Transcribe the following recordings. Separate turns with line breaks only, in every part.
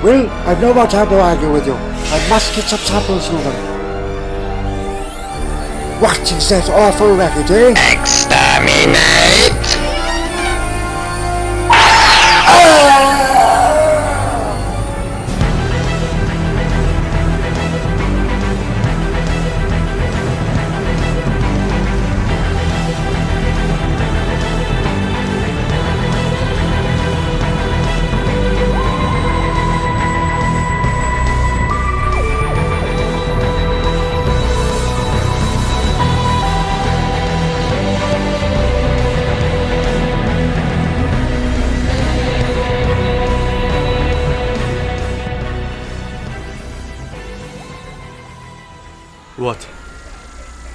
Well, I've no more time to argue with you. I must get some samples of them. What is that awful racket, eh?
Exterminate!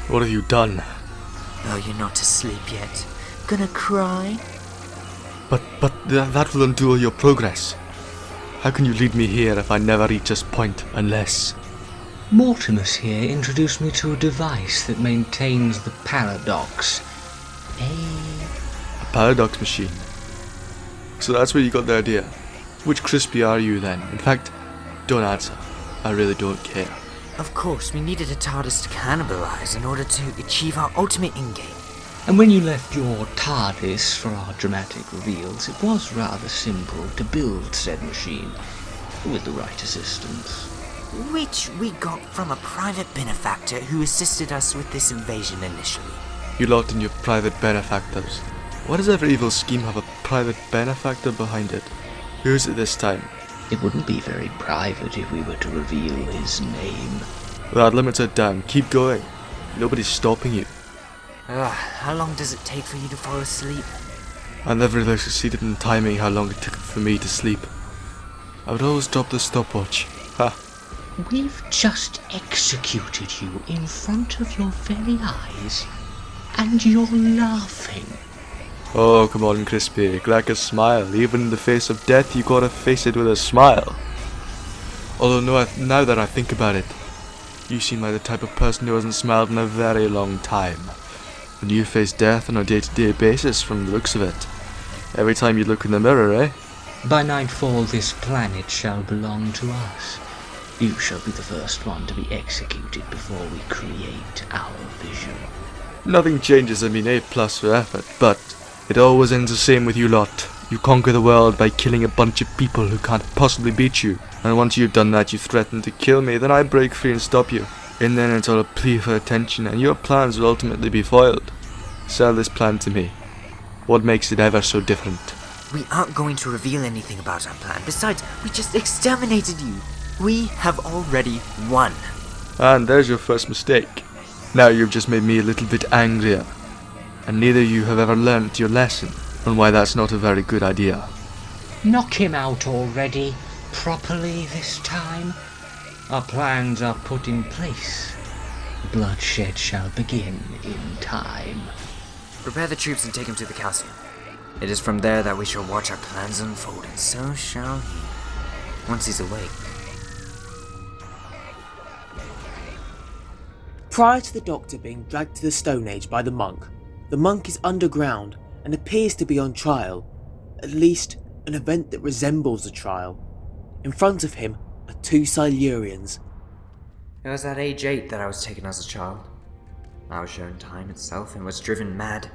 What have you done?
Oh, you're not asleep yet. Gonna cry?
But that will undo all your progress. How can you lead me here if I never reach this point, unless...
Mortimus here introduced me to a device that maintains the paradox.
A paradox machine? So that's where you got the idea. Which Crispy are you then? In fact, don't answer. I really don't care.
Of course, we needed a TARDIS to cannibalize in order to achieve our ultimate endgame.
And when you left your TARDIS for our dramatic reveals, it was rather simple to build said machine, with the right assistance.
Which we got from a private benefactor who assisted us with this invasion initially.
You lot and your private benefactors. Why does every evil scheme have a private benefactor behind it? Who is it this time?
It wouldn't be very private if we were to reveal his name.
That limits it down. Keep going. Nobody's stopping you.
How long does it take for you to fall asleep?
I never really succeeded in timing how long it took for me to sleep. I would always drop the stopwatch. Ha!
We've just executed you in front of your very eyes, and you're laughing.
Oh, come on, Crispy. Crack a smile. Even in the face of death, you gotta face it with a smile. Although, now that I think about it, you seem like the type of person who hasn't smiled in a very long time. And you face death on a day-to-day basis from the looks of it. Every time you look in the mirror, eh?
By nightfall, this planet shall belong to us. You shall be the first one to be executed before we create our vision.
Nothing changes, A+ for effort, but it always ends the same with you lot. You conquer the world by killing a bunch of people who can't possibly beat you. And once you've done that, you threaten to kill me, then I break free and stop you. And then it's all a plea for attention, and your plans will ultimately be foiled. Sell this plan to me. What makes it ever so different?
We aren't going to reveal anything about our plan. Besides, we just exterminated you. We have already won.
And there's your first mistake. Now you've just made me a little bit angrier. And neither of you have ever learnt your lesson on why that's not a very good idea.
Knock him out already, properly this time. Our plans are put in place. Bloodshed shall begin in time.
Prepare the troops and take him to the castle. It is from there that we shall watch our plans unfold, and so shall he, once he's awake.
Prior to the Doctor being dragged to the Stone Age by the monk is underground and appears to be on trial, at least an event that resembles a trial. In front of him are two Silurians.
It was at age 8 that I was taken as a child. I was shown time itself and was driven mad,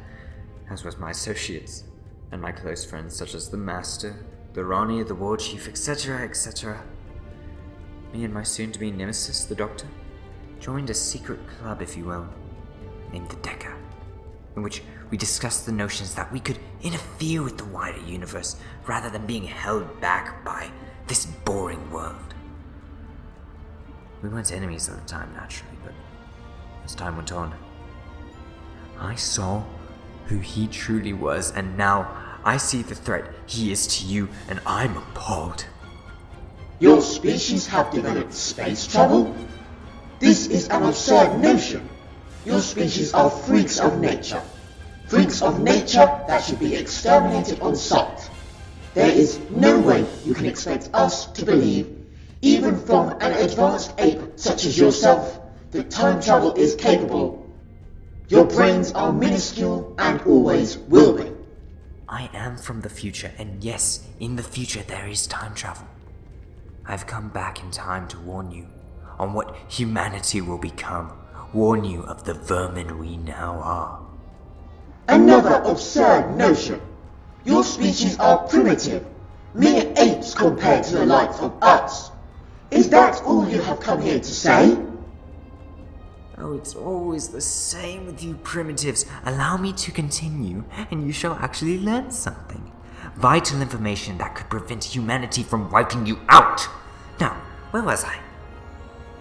as was my associates, and my close friends such as the Master, the Rani, the War Chief, etc., etc. Me and my soon-to-be nemesis, the Doctor, joined a secret club, if you will, named the Decker, in which we discussed the notions that we could interfere with the wider universe rather than being held back by this boring world. We weren't enemies at the time, naturally, but as time went on, I saw who he truly was, and now I see the threat he is to you, and I'm appalled.
Your species have developed space travel? This is an absurd notion. Your species are freaks of nature. Freaks of nature that should be exterminated on sight. There is no way you can expect us to believe, even from an advanced ape such as yourself, that time travel is capable. Your brains are minuscule and always will be.
I am from the future, and yes, in the future there is time travel. I've come back in time to warn you on what humanity will become, warn you of the vermin we now are.
Another absurd notion. Your species are primitive, mere apes compared to the likes of us. Is that all you have come here to say?
Oh, it's always the same with you primitives. Allow me to continue, and you shall actually learn something. Vital information that could prevent humanity from wiping you out. Now, where was I?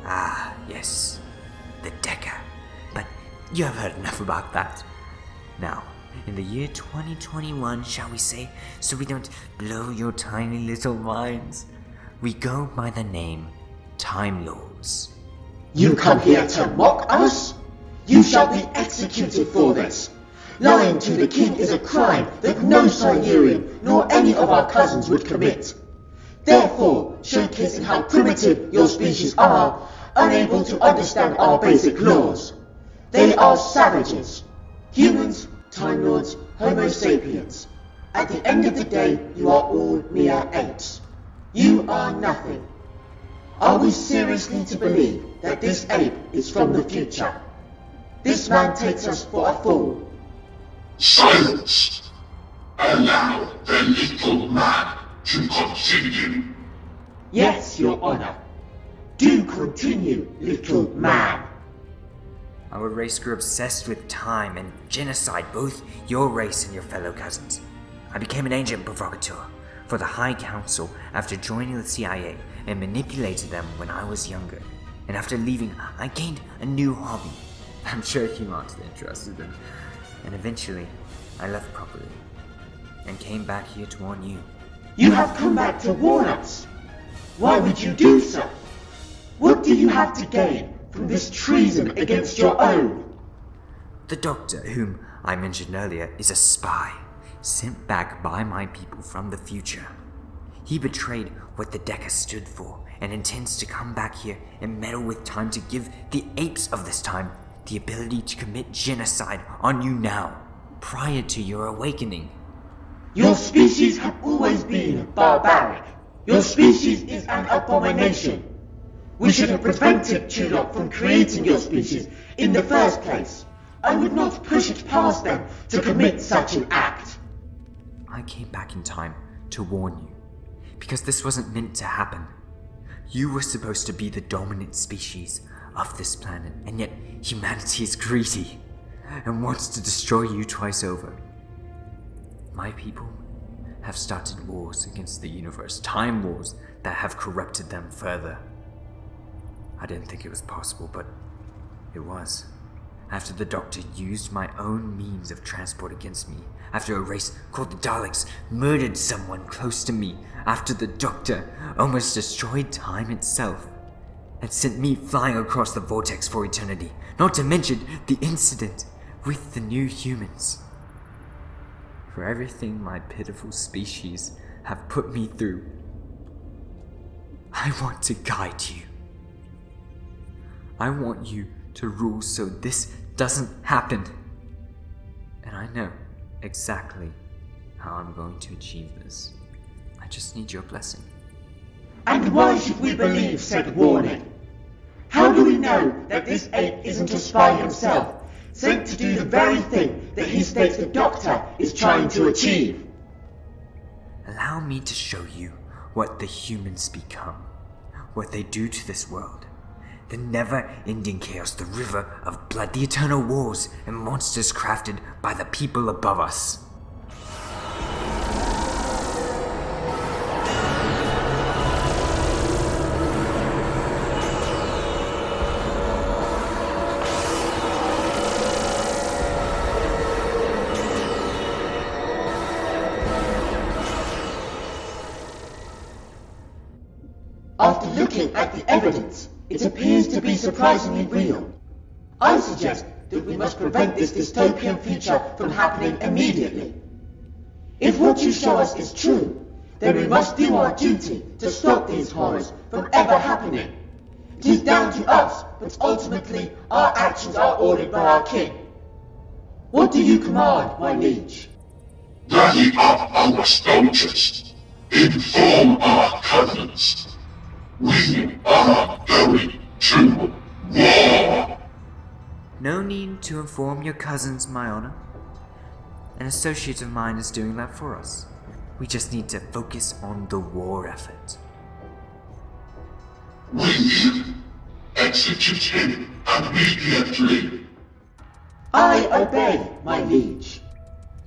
Ah, yes, the Decker. But you have heard enough about that. Now, in the year 2021, shall we say, so we don't blow your tiny little minds, we go by the name Time Lords.
You come here to mock us? You shall be executed for this. Lying to the king is a crime that no Silurian nor any of our cousins would commit. Therefore, showcasing how primitive your species are, unable to understand our basic laws. They are savages. Humans, Time Lords, Homo sapiens. At the end of the day, you are all mere apes. You are nothing. Are we seriously to believe that this ape is from the future? This man takes us for a fool.
Silence! Allow the little man to continue.
Yes, Your Honor. Do continue, little man.
Our race grew obsessed with time and genocide, both your race and your fellow cousins. I became an agent provocateur for the High Council after joining the CIA and manipulated them when I was younger. And after leaving, I gained a new hobby I'm sure you aren't interested in. And eventually, I left properly and came back here to warn you.
You have come back to warn us. Why would you do so? What do you have to gain from this treason against your own?
The doctor, whom I mentioned earlier, is a spy, sent back by my people from the future. He betrayed what the Decker stood for, and intends to come back here and meddle with time to give the apes of this time the ability to commit genocide on you now, prior to your awakening.
Your species have always been barbaric. Your species is an abomination. We should have prevented Tulok from creating your species in the first place. I would not push it past them to commit such an act.
I came back in time to warn you, because this wasn't meant to happen. You were supposed to be the dominant species of this planet, and yet humanity is greedy and wants to destroy you twice over. My people have started wars against the universe, time wars that have corrupted them further. I didn't think it was possible, but it was. After the Doctor used my own means of transport against me, after a race called the Daleks murdered someone close to me, after the Doctor almost destroyed time itself, and sent me flying across the vortex for eternity, not to mention the incident with the new humans. For everything my pitiful species have put me through, I want to guide you. I want you to rule so this doesn't happen. And I know exactly how I'm going to achieve this. I just need your blessing.
And why should we believe said warning? How do we know that this ape isn't a spy himself, sent to do the very thing that he states the Doctor is trying to achieve?
Allow me to show you what the humans become, what they do to this world. The never-ending chaos, the river of blood, the eternal wars and monsters crafted by the people above us.
After looking at the evidence, it appears to be surprisingly real. I suggest that we must prevent this dystopian future from happening immediately. If what you show us is true, then we must do our duty to stop these horrors from ever happening. It is down to us, but ultimately our actions are ordered by our king. What do you command, my liege?
Rally up our soldiers, inform our cousins. We are going to war.
No need to inform your cousins, my honor. An associate of mine is doing that for us. We just need to focus on the war effort.
We execute him immediately.
I obey, my liege.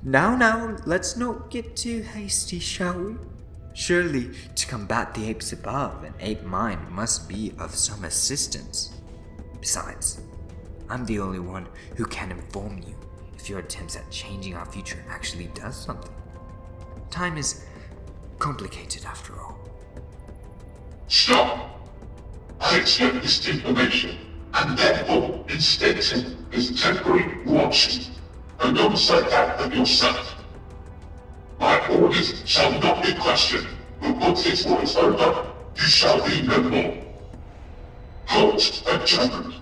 Now, let's not get too hasty, shall we? Surely, to combat the apes above, an ape mind must be of some assistance. Besides, I'm the only one who can inform you if your attempts at changing our future actually does something. Time is complicated after all.
Stop! I accept this information, and therefore instate him as temporary watching, alongside that of yourself. My orders shall not be questioned, but once this war is over, you shall be no more. Court adjourned.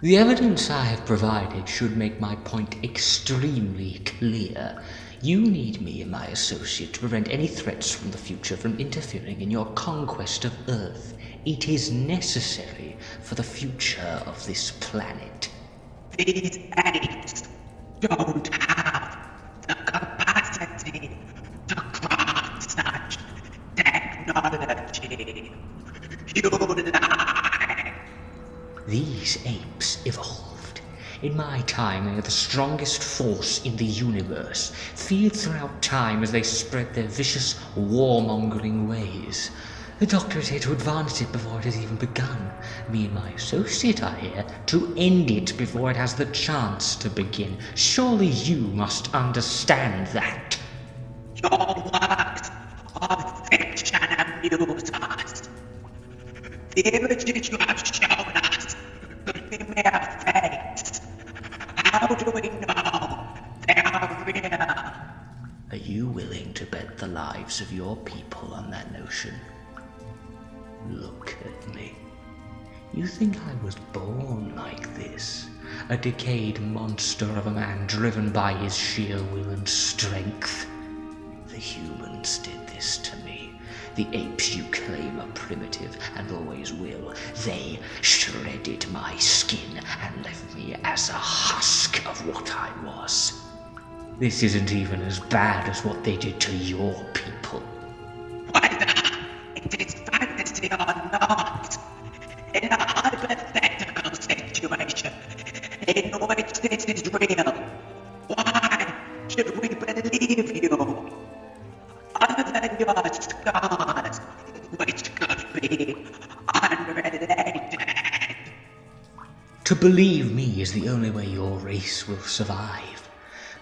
The evidence I have provided should make my point extremely clear. You need me and my associate to prevent any threats from the future from interfering in your conquest of Earth. It is necessary for the future of this planet.
These apes don't have the capacity to craft such technology. You lie.
These apes evolved. In my time, they are the strongest force in the universe, feared throughout time as they spread their vicious, warmongering ways. The Doctor is here to advance it before it has even begun. Me and my associate are here to end it before it has the chance to begin. Surely you must understand that.
Your works of fiction amuse us. The images you have shown us could be mere fakes. How do we know they are real?
Are you willing to bet the lives of your people on that notion? Look at me. You think I was born like this? A decayed monster of a man driven by his sheer will and strength? The humans did this to me. The apes you claim are primitive and always will. They shredded my skin and left me as a husk of what I was. This isn't even as bad as what they did to your people.
Whether it is fantasy or not, in a hypothetical situation in which this is real, why should we believe you? Other than your scars, which could be unrelated.
To believe me is the only way your race will survive.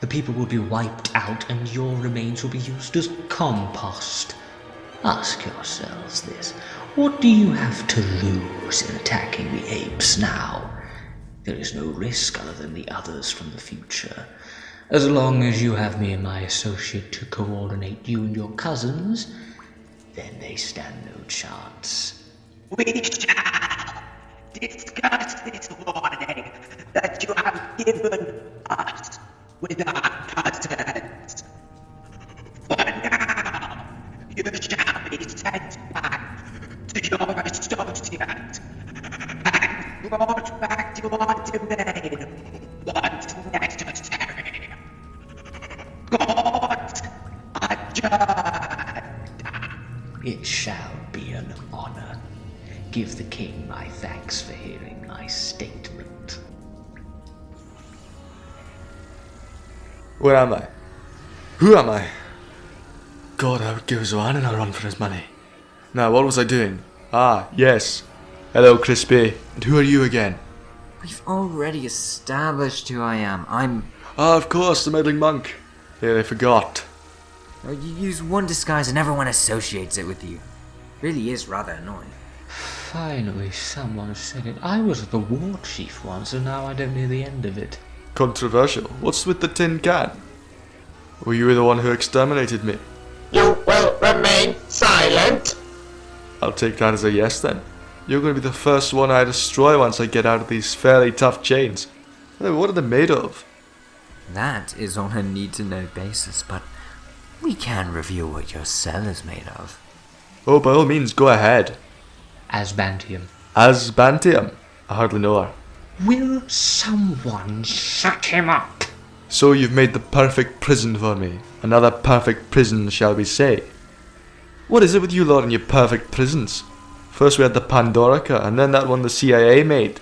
The people will be wiped out and your remains will be used as compost. Ask yourselves this. What do you have to lose in attacking the apes now? There is no risk other than the others from the future. As long as you have me and my associate to coordinate you and your cousins, then they stand no chance.
We shall discuss this warning that you have given us with our cousins. For now, you shall be sent back to your associate and brought back to our domain once necessary. Court adjourned.
It shall be an honor. Give the king my thanks for hearing my statement.
Where am I? Who am I? God, how it goes on and I run for his money. Now, what was I doing? Ah, yes. Hello, Crispy. And who are you again?
We've already established who I am.
Ah, of course, the meddling monk. Yeah, I forgot.
You use one disguise and everyone associates it with you. Really is rather annoying.
Finally, someone said it. I was the war chief once, and now I don't hear the end of it.
Controversial. What's with the tin can? Were you the one who exterminated me?
You will remain silent.
I'll take that as a yes then. You're going to be the first one I destroy once I get out of these fairly tough chains. What are they made of?
That is on a need-to-know basis, but We can reveal what your cell is made of.
Oh, by all means, go ahead.
Asbantium.
Asbantium? I hardly know her.
Will someone shut him up?
So you've made the perfect prison for me. Another perfect prison, shall we say. What is it with you lot and your perfect prisons? First we had the Pandorica, and then that one the CIA made.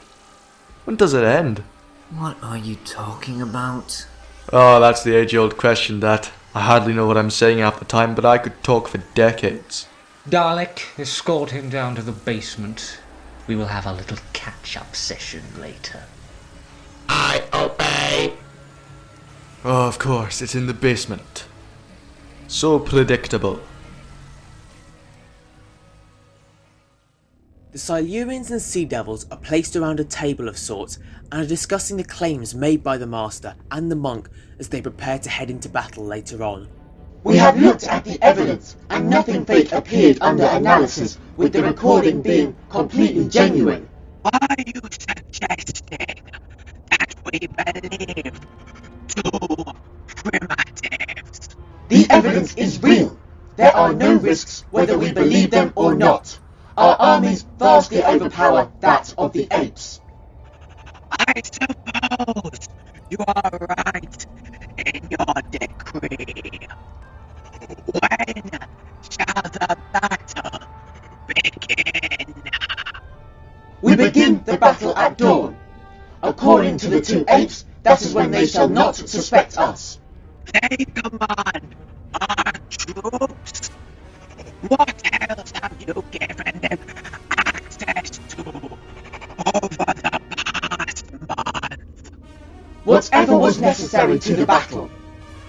When does it end?
What are you talking about?
Oh, that's the age-old question, that. I hardly know what I'm saying half the time, but I could talk for decades.
Dalek, escort him down to the basement. We will have a little catch-up session later.
I obey.
Oh, of course, it's in the basement. So predictable.
The Silurians and Sea Devils are placed around a table of sorts and are discussing the claims made by the Master and the monk as they prepare to head into battle later on.
We have looked at the evidence and nothing fake appeared under analysis, with the recording being completely genuine.
Are you suggesting that we believe two primitives?
The evidence is real. There are no risks whether we believe them or not. Our armies vastly overpower that of the apes.
I suppose you are right in your decree. When shall the battle begin?
We begin the battle at dawn. According to the two apes, that is when they shall not suspect us.
They command our troops. What else have you given them access to over the past month?
Whatever was necessary to the battle.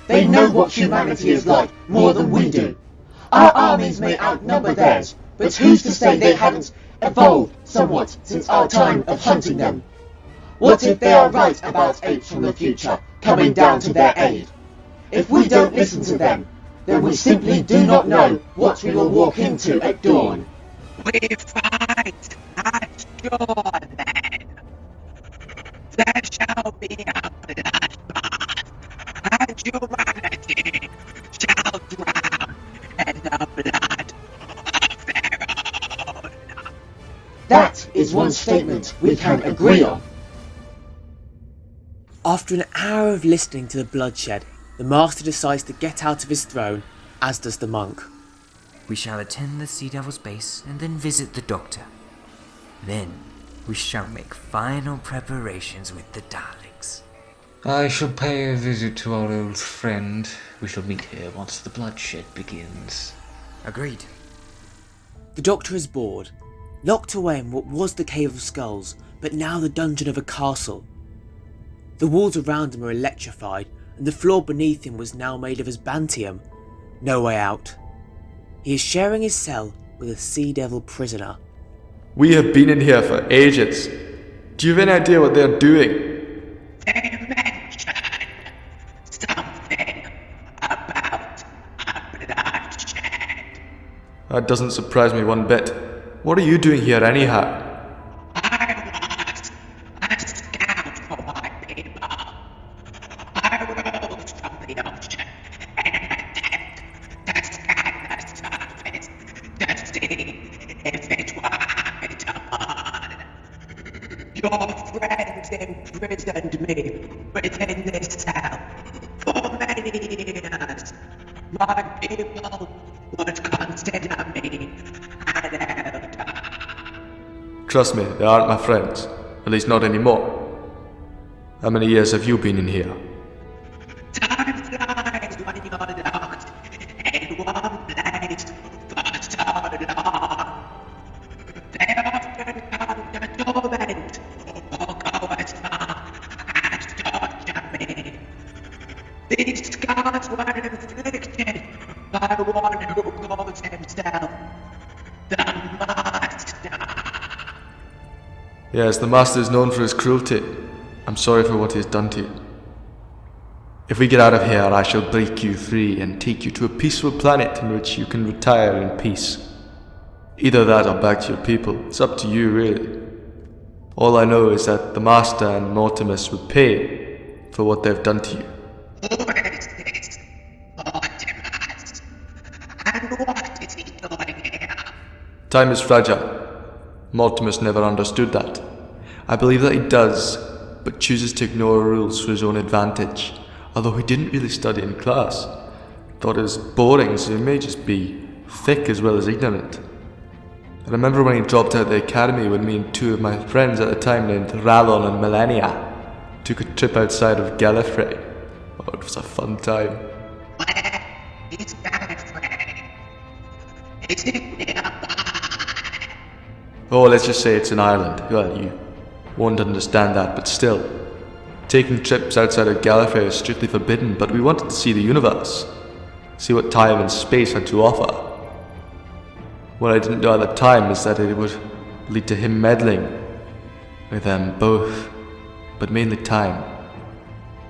They know what humanity is like more than we do. Our armies may outnumber theirs, but who's to say they haven't evolved somewhat since our time of hunting them? What if they are right about apes from the future coming down to their aid? If we don't listen to them, then we simply do not know what we will walk into at dawn.
We fight at dawn then. There shall be a bloodbath, and humanity shall drown in the blood of their own.
That is one statement we can agree on.
After an hour of listening to the bloodshed, the Master decides to get out of his throne, as does the monk.
We shall attend the Sea Devil's base and then visit the Doctor. Then we shall make final preparations with the Daleks.
I shall pay a visit to our old friend. We shall meet here once the bloodshed begins.
Agreed.
The Doctor is bored, locked away in what was the Cave of Skulls, but now the dungeon of a castle. The walls around him are electrified, and the floor beneath him was now made of asbantium. No way out. He is sharing his cell with a Sea Devil prisoner.
We have been in here for ages. Do you have any idea what they're doing?
They mentioned something about a bloodshed.
That doesn't surprise me one bit. What are you doing here anyhow?
I was a scout for my people. I rose from the ocean in an attempt to scan the surface to see if it were habitable. Your friends imprisoned me within this cell for many years. My people would consider me an elder.
Trust me, they aren't my friends. At least not anymore. How many years have you been in here?
Time flies when you're locked in one place for so long. They often come to torment or go as far as torture me. These scars were inflicted by one who calls himself the Master.
Yes, the Master is known for his cruelty. I'm sorry for what he has done to you. If we get out of here, I shall break you free and take you to a peaceful planet in which you can retire in peace. Either that or back to your people. It's up to you, really. All I know is that the Master and Mortimus will pay for what they've done to you.
Who is this Mortimus?
Time is fragile. Mortimer's never understood that. I believe that he does, but chooses to ignore rules for his own advantage, although he didn't really study in class. Thought it was boring, so he may just be thick as well as ignorant. I remember when he dropped out of the academy when me and two of my friends at the time named Rassilon and Millennia took a trip outside of Gallifrey. Oh, it was a fun time.
Where is Gallifrey? Is it nearby?
Oh, let's just say it's in Ireland. Well, you won't understand that, but still. Taking trips outside of Gallifrey is strictly forbidden, but we wanted to see the universe. See what time and space had to offer. What I didn't know at the time is that it would lead to him meddling with them both, but mainly time.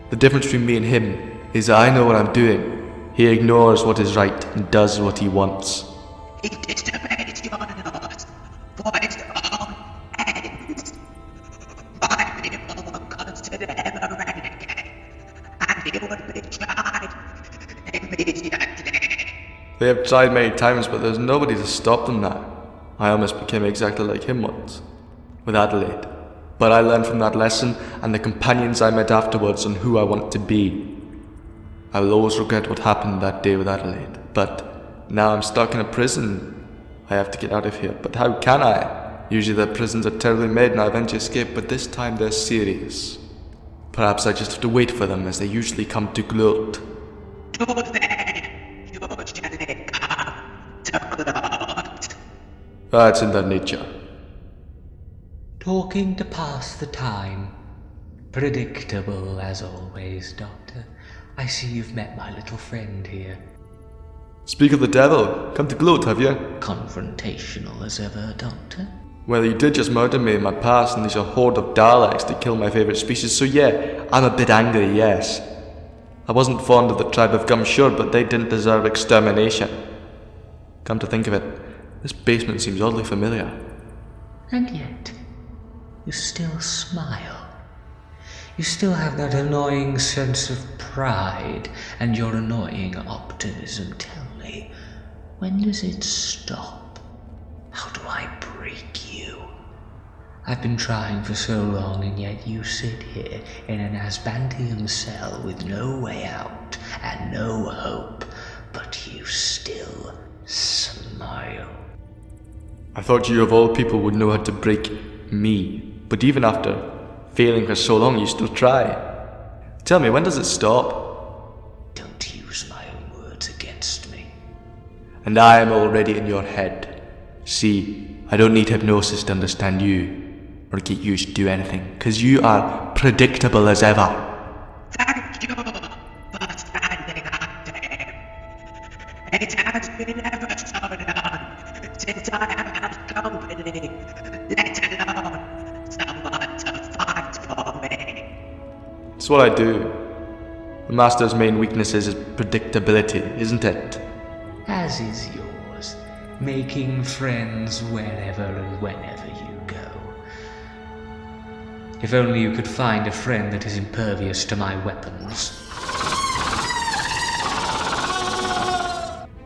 The difference between me and him is that I know what I'm doing. He ignores what is right and does what he wants.
He disobeys your laws for his own ends. My people will consider him a renegade, and he would be tried immediately.
They have tried many times, but there's nobody to stop them now. I almost became exactly like him once, with Adelaide. But I learned from that lesson and the companions I met afterwards on who I want to be. I will always regret what happened that day with Adelaide, but now I'm stuck in a prison. I have to get out of here, but how can I? Usually their prisons are terribly made and I eventually escape, but this time they're serious. Perhaps I just have to wait for them as they usually come to gloat.
Do they usually come to gloat?
That's in their nature.
Talking to pass the time. Predictable as always, Doctor. I see you've met my little friend here.
Speak of the devil, come to gloat, have you?
Confrontational as ever, Doctor.
Well, you did just murder me in my past and there's a horde of Daleks to kill my favourite species, so yeah, I'm a bit angry, yes. I wasn't fond of the tribe of Gum, sure, but they didn't deserve extermination. Come to think of it, this basement seems oddly familiar.
And yet, you still smile. You still have that annoying sense of pride and your annoying optimism. Tell me, when does it stop? How do I break you? I've been trying for so long, and yet you sit here in an Asbantium cell with no way out and no hope, but you still smile.
I thought you of all people would know how to break me, but even after failing for so long, you still try. Tell me, when does it stop?
Don't use my own words against me.
And I am already in your head. See, I don't need hypnosis to understand you, or get used to do anything, because you are predictable as ever.
Thank you for standing up to him. It has been ever so long since I have had company, let alone someone to fight for me.
It's what I do. The Master's main weakness is predictability, isn't it?
As is yours, making friends wherever and whenever you go. If only you could find a friend that is impervious to my weapons.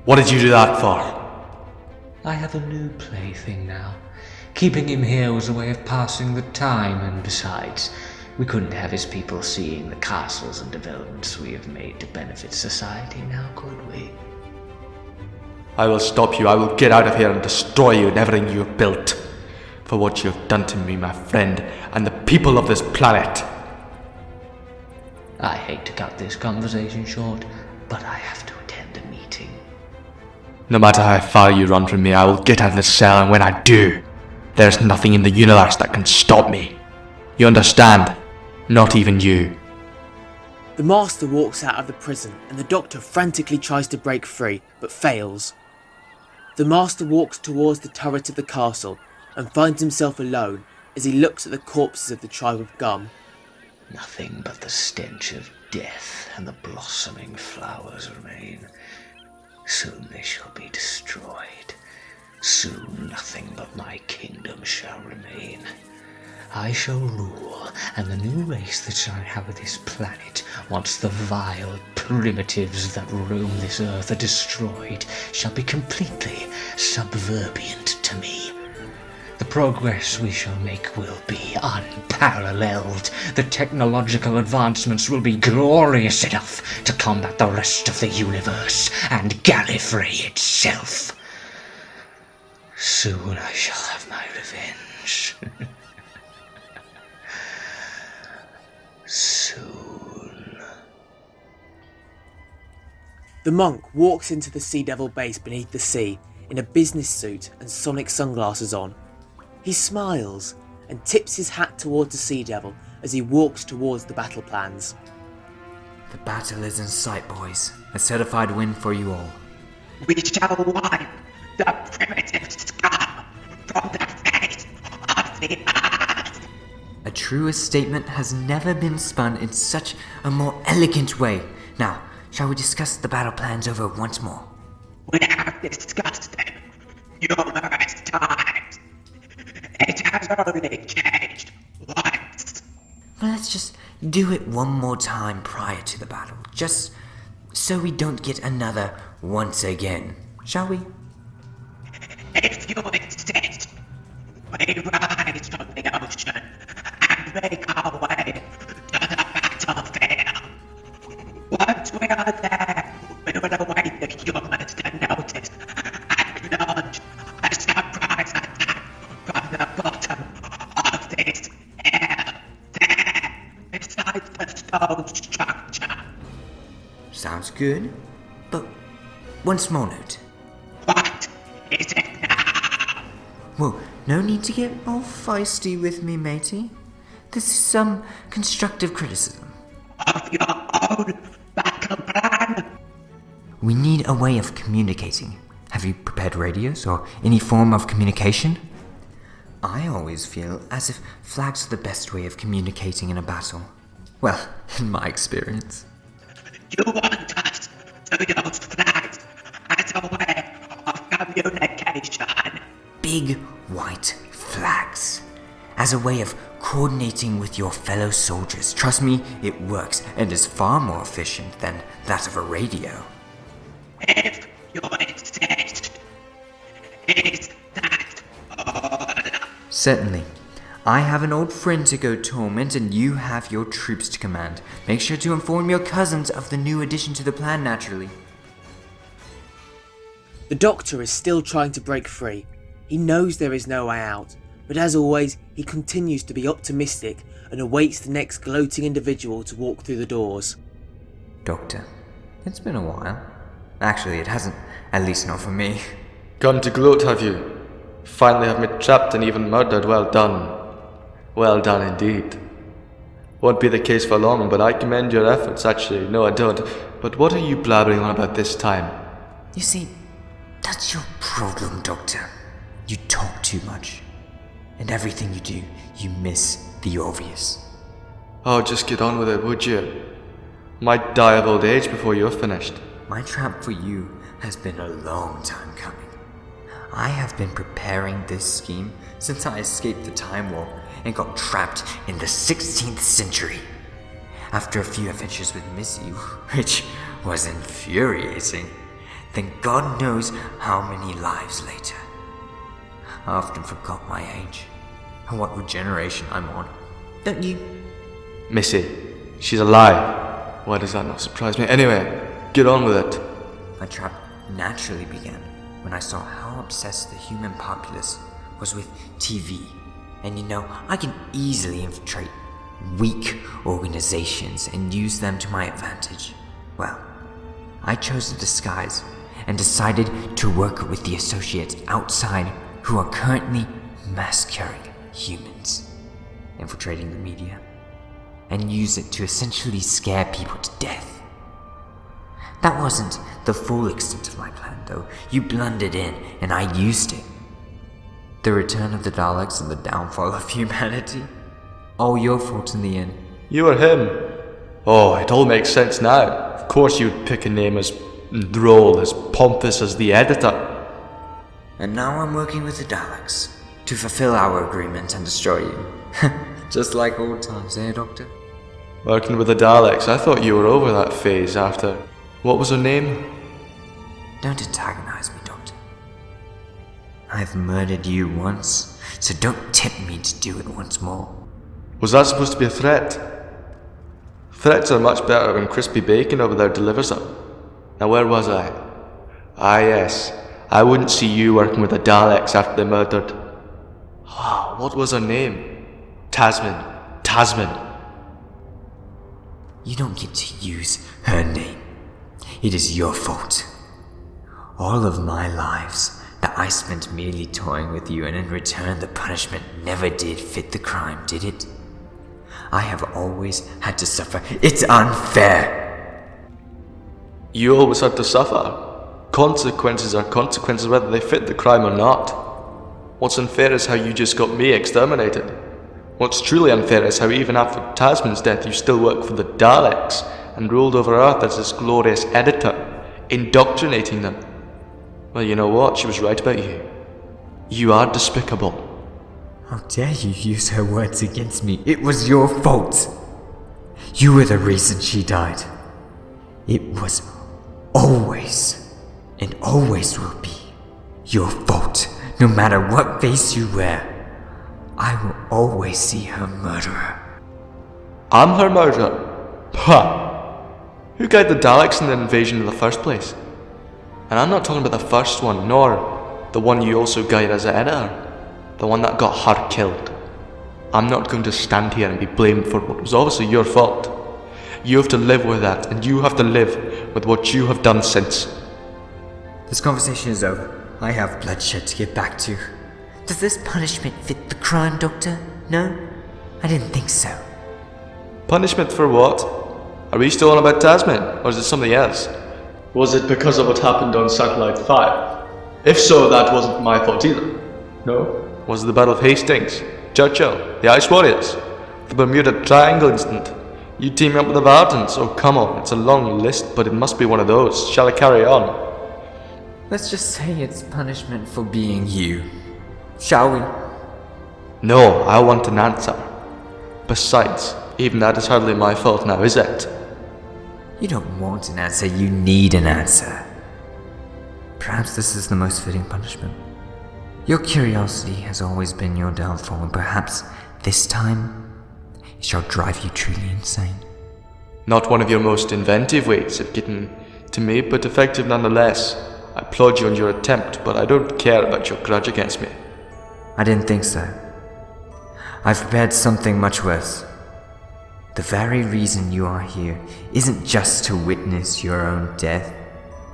What did you do that for?
I have a new plaything now. Keeping him here was a way of passing the time, and besides, we couldn't have his people seeing the castles and developments we have made to benefit society now, could we?
I will stop you. I will get out of here and destroy you and everything you have built. For what you have done to me, my friend, and the people of this planet.
I hate to cut this conversation short, but I have to attend a meeting.
No matter how far you run from me, I will get out of this cell, and when I do, there's nothing in the universe that can stop me. You understand? Not even you.
The Master walks out of the prison and the Doctor frantically tries to break free, but fails. The Master walks towards the turret of the castle and finds himself alone as he looks at the corpses of the tribe of Gum.
Nothing but the stench of death and the blossoming flowers remain. Soon they shall be destroyed. Soon nothing but my kingdom shall remain. I shall rule, and the new race that shall inhabit this planet, once the vile primitives that roam this earth are destroyed, shall be completely subservient to me. The progress we shall make will be unparalleled. The technological advancements will be glorious enough to combat the rest of the universe and Gallifrey itself. Soon I shall have my revenge. Soon.
The monk walks into the Sea Devil base beneath the sea in a business suit and sonic sunglasses on. He smiles and tips his hat towards the Sea Devil as he walks towards the battle plans.
The battle is in sight, boys. A certified win for you all.
We shall wipe the primitive scum from the face of the earth.
A truer statement has never been spun in such a more elegant way. Now, shall we discuss the battle plans over once more?
We have discussed them numerous times. It has only changed once.
Well, let's just do it one more time prior to the battle, just so we don't get another once again, shall we?
If you insist, we rise from the ocean and make our way to the battlefield. Once we are there, we will await the humans to notice and launch a surprise attack from the bottom of this hill, there, beside the stone structure.
Sounds good, but one small note.
What is it now?
Well, no need to get all feisty with me, matey. This is some constructive criticism.
Of your own battle plan?
We need a way of communicating. Have you prepared radios or any form of communication? I always feel as if flags are the best way of communicating in a battle. Well, in my experience.
You want us to use flags as a way of communication?
Big white flags. As a way of coordinating with your fellow soldiers. Trust me, it works and is far more efficient than that of a radio.
If you insist, is that all?
Certainly. I have an old friend to go torment, and you have your troops to command. Make sure to inform your cousins of the new addition to the plan, naturally.
The Doctor is still trying to break free. He knows there is no way out, but as always, he continues to be optimistic and awaits the next gloating individual to walk through the doors.
Doctor, it's been a while. Actually, it hasn't, at least not for me.
Come to gloat, have you? Finally have me trapped and even murdered. Well done. Well done indeed. Won't be the case for long, but I commend your efforts, actually. No, I don't. But what are you blabbering on about this time?
You see, that's your problem, Doctor. You talk too much. And everything you do, you miss the obvious.
Oh, just get on with it, would you? Might die of old age before you're finished.
My trap for you has been a long time coming. I have been preparing this scheme since I escaped the Time War and got trapped in the 16th century. After a few adventures with Missy, which was infuriating, then God knows how many lives later. I often forgot my age and what regeneration I'm on. Don't you?
Missy, she's alive. Why does that not surprise me? Anyway, get on with it.
My trap naturally began when I saw how obsessed the human populace was with TV. And you know, I can easily infiltrate weak organizations and use them to my advantage. Well, I chose a disguise and decided to work with the associates outside who are currently massacring humans, infiltrating the media, and use it to essentially scare people to death. That wasn't the full extent of my plan, though. You blundered in, and I used it. The return of the Daleks and the downfall of humanity. All your fault in the end.
You were him. Oh, it all makes sense now. Of course you'd pick a name as droll, as pompous as the editor.
And now I'm working with the Daleks to fulfill our agreement and destroy you. Just like old times, eh, Doctor?
Working with the Daleks, I thought you were over that phase after... What was her name?
Don't antagonize me, Doctor. I've murdered you once, so don't tempt me to do it once more.
Was that supposed to be a threat? Threats are much better when crispy bacon over there delivers them. Now where was I? Ah yes, I wouldn't see you working with the Daleks after they murdered... what was her name? Tasman.
You don't get to use her name. It is your fault. All of my lives that I spent merely toying with you, and in return the punishment never did fit the crime, did it? I have always had to suffer. It's unfair!
You always had to suffer. Consequences are consequences whether they fit the crime or not. What's unfair is how you just got me exterminated. What's truly unfair is how even after Tasman's death you still work for the Daleks and ruled over Earth as this glorious editor, indoctrinating them. Well, you know what? She was right about you. You are despicable.
How dare you use her words against me? It was your fault. You were the reason she died. It was always, and always will be, your fault. No matter what face you wear, I will always see her murderer.
I'm her murderer? Pah! Who guided the Daleks in the invasion in the first place? And I'm not talking about the first one, nor the one you also guided as an editor. The one that got her killed. I'm not going to stand here and be blamed for what was obviously your fault. You have to live with that, and you have to live with what you have done since.
This conversation is over. I have bloodshed to get back to. Does this punishment fit the crime, Doctor? No? I didn't think so.
Punishment for what? Are we still on about Tasman, or is it something else? Was it because of what happened on Satellite 5? If so, that wasn't my fault either. No? Was it the Battle of Hastings, Churchill, the Ice Warriors, the Bermuda Triangle incident? You teaming up with the Vardens? Oh come on, it's a long list, but it must be one of those. Shall I carry on?
Let's just say it's punishment for being you. Shall we?
No, I want an answer. Besides, even that is hardly my fault now, is it?
You don't want an answer, you need an answer. Perhaps this is the most fitting punishment. Your curiosity has always been your downfall, and perhaps this time it shall drive you truly insane.
Not one of your most inventive ways of getting to me, but effective nonetheless. I applaud you on your attempt, but I don't care about your grudge against me.
I didn't think so. I've prepared something much worse. The very reason you are here isn't just to witness your own death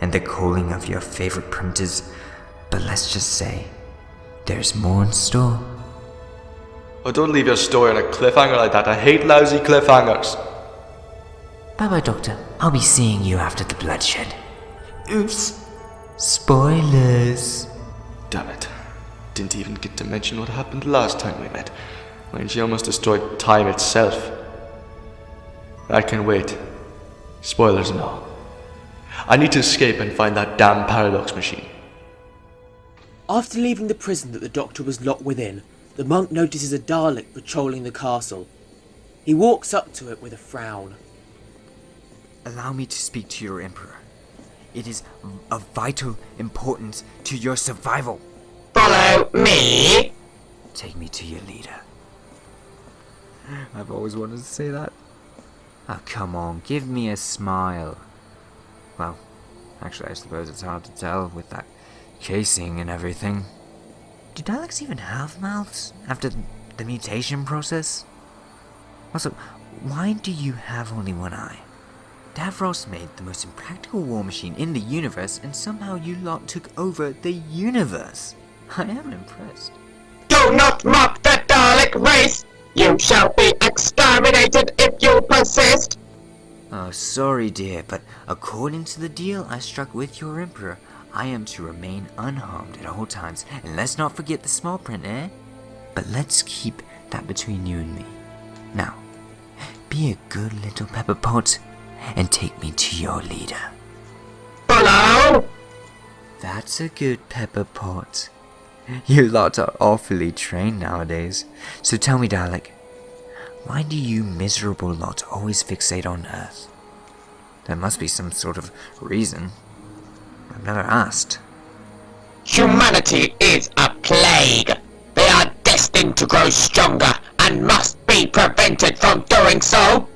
and the calling of your favorite primitives, but let's just say there's more in store.
Oh, don't leave your story on a cliffhanger like that. I hate lousy cliffhangers.
Bye-bye, Doctor. I'll be seeing you after the bloodshed. Oops. Spoilers.
Damn it. Didn't even get to mention what happened last time we met, when she almost destroyed time itself. I can wait. Spoilers and all. I need to escape and find that damn paradox machine.
After leaving the prison that the Doctor was locked within, the monk notices a Dalek patrolling the castle. He walks up to it with a frown.
Allow me to speak to your Emperor. It is of vital importance to your survival.
Follow me.
Take me to your leader. I've always wanted to say that. Oh, come on, give me a smile. Well, actually, I suppose it's hard to tell with that casing and everything. Do Daleks even have mouths after the mutation process? Also, why do you have only one eye? Davros made the most impractical war machine in the universe, and somehow you lot took over the universe. I am impressed.
Do not mock the Dalek race. You shall be exterminated if you persist.
Oh, sorry, dear, but according to the deal I struck with your Emperor, I am to remain unharmed at all times, and let's not forget the small print, eh? But let's keep that between you and me. Now, be a good little pepper pot, and take me to your leader.
Follow!
That's a good pepper pot. You lot are awfully trained nowadays. So tell me, Dalek, why do you miserable lot always fixate on Earth? There must be some sort of reason. I've never asked.
Humanity is a plague. They are destined to grow stronger and must be prevented from doing so.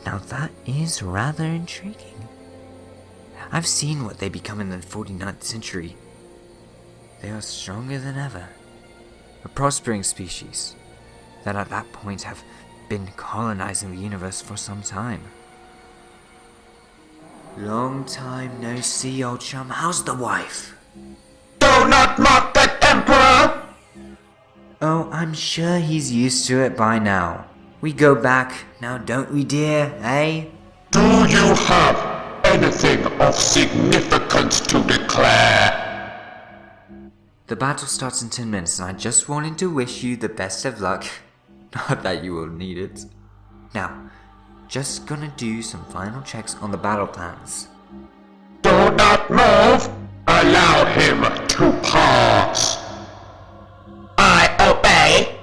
Now that is rather intriguing. I've seen what they become in the 49th century. They are stronger than ever. A prospering species that at that point have been colonizing the universe for some time. Long time no see, old chum. How's the wife?
Do not mock the Emperor!
Oh, I'm sure he's used to it by now. We go back now, don't we, dear, eh?
Do you have anything of significance to declare?
The battle starts in 10 minutes and I just wanted to wish you the best of luck. Not that you will need it. Now, just gonna do some final checks on the battle plans.
Do not move! Allow him to pass!
I obey.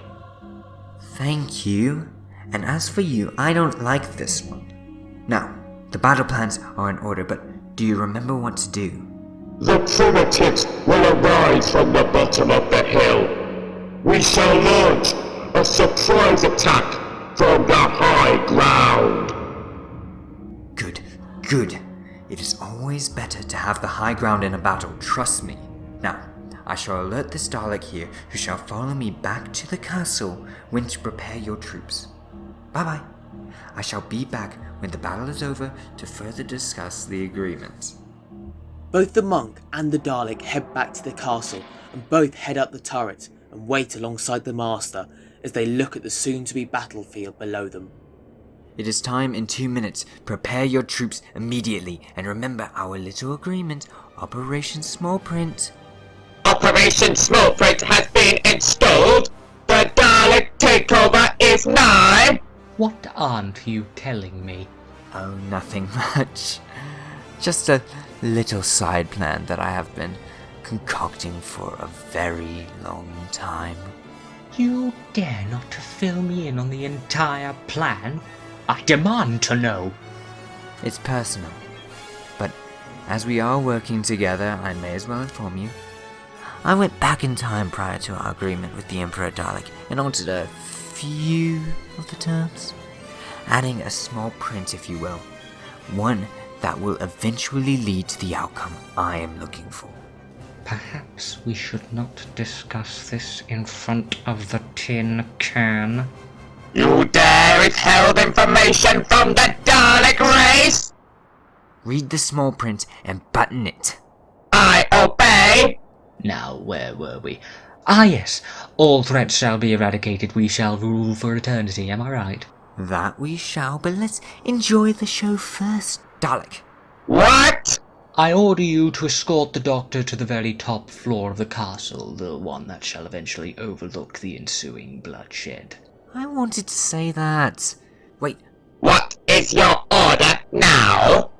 Thank you. And as for you, I don't like this one. Now, the battle plans are in order, but do you remember what to do?
The primitives will arise from the bottom of the hill. We shall launch a surprise attack from the high ground.
Good, good. It is always better to have the high ground in a battle, trust me. Now, I shall alert this Dalek here, who shall follow me back to the castle when to prepare your troops. Bye-bye. I shall be back when the battle is over to further discuss the agreement.
Both the monk and the Dalek head back to the castle and both head up the turret and wait alongside the master as they look at the soon-to-be battlefield below them.
It is time in 2 minutes. Prepare your troops immediately and remember our little agreement, Operation Small Print.
Operation Small Print has been installed. The Dalek takeover is nigh.
What aren't you telling me?
Oh, nothing much. Just a little side plan that I have been concocting for a very long time.
You dare not to fill me in on the entire plan? I demand to know.
It's personal, but as we are working together, I may as well inform you. I went back in time prior to our agreement with the Emperor Dalek and altered a few of the terms, adding a small print, if you will, one that will eventually lead to the outcome I am looking for.
Perhaps we should not discuss this in front of the tin can.
You dare withhold information from the Dalek race?
Read the small print and button it.
I obey.
Now, where were we? Ah, yes. All threats shall be eradicated. We shall rule for eternity. Am I right?
That we shall, but let's enjoy the show first, Dalek.
What?
I order you to escort the doctor to the very top floor of the castle, the one that shall eventually overlook the ensuing bloodshed.
I wanted to say that. Wait,
What is your order now?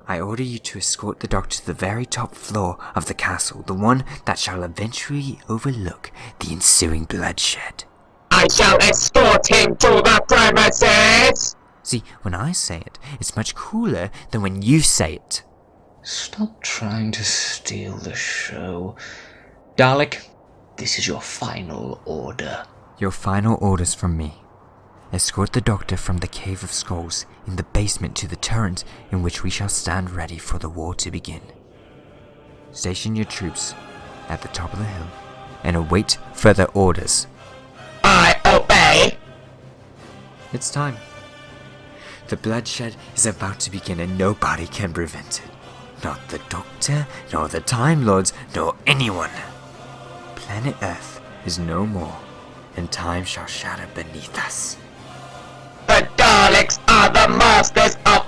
I order you to escort the doctor to the very top floor of the castle, the one that shall eventually overlook the ensuing bloodshed.
I shall escort him to the premises.
See, when I say it, it's much cooler than when you say it.
Stop trying to steal the show. Dalek, this is your final order.
Your final orders from me. Escort the doctor from the Cave of Skulls in the basement to the turret in which we shall stand ready for the war to begin. Station your troops at the top of the hill and await further orders.
I obey.
It's time. The bloodshed is about to begin and nobody can prevent it. Not the Doctor, nor the Time Lords, nor anyone. Planet Earth is no more, and time shall shatter beneath us.
The Daleks are the masters of